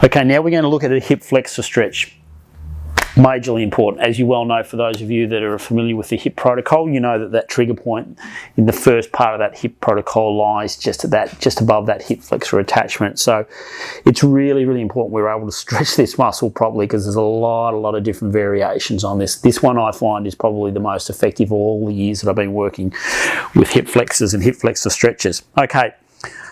Okay, now we're going to look at a hip flexor stretch. Majorly important. As you well know, for those of you that are familiar with the hip protocol, you know that that trigger point in the first part of that hip protocol lies just above that hip flexor attachment. So it's really, really important we're able to stretch this muscle properly, because there's a lot of different variations on this. This one I find is probably the most effective of all the years that I've been working with hip flexors and hip flexor stretches. Okay.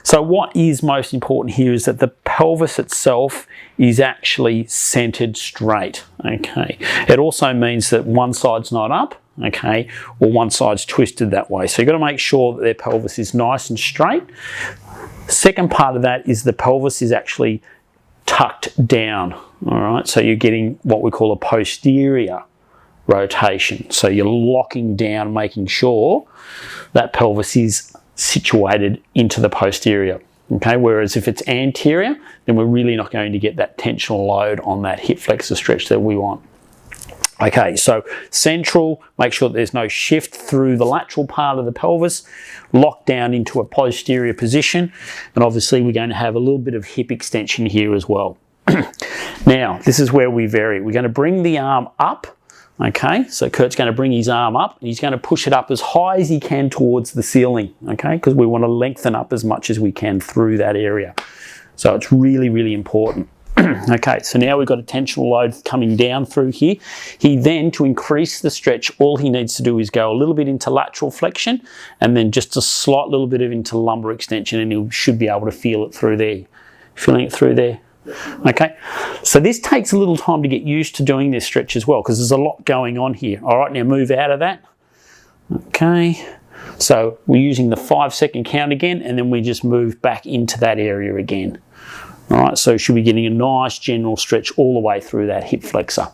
So what is most important here is that the pelvis itself is actually centered straight, okay? It also means that one side's not up, okay, or one side's twisted that way. So you've got to make sure that their pelvis is nice and straight. Second part of that is the pelvis is actually tucked down, all right? So you're getting what we call a posterior rotation. So you're locking down, making sure that pelvis is situated into the posterior, okay? Whereas if it's anterior, then we're really not going to get that tensional load on that hip flexor stretch that we want. Okay, so central, make sure that there's no shift through the lateral part of the pelvis, lock down into a posterior position, and obviously we're going to have a little bit of hip extension here as well. Now, this is where we vary. We're going to bring the arm up. Okay, so Kurt's going to bring his arm up and he's going to push it up as high as he can towards the ceiling, okay, because we want to lengthen up as much as we can through that area. So it's really, really important. Okay, so now we've got a tensional load coming down through here. He then, to increase the stretch, all he needs to do is go a little bit into lateral flexion and then just a slight little bit of into lumbar extension, and he should be able to feel it through there. Feeling it through there? Okay, so this takes a little time to get used to doing this stretch as well, because there's a lot going on here. All right, now move out of that. Okay, so we're using the 5-second count again, and then we just move back into that area again. All right, so you should be getting a nice general stretch all the way through that hip flexor.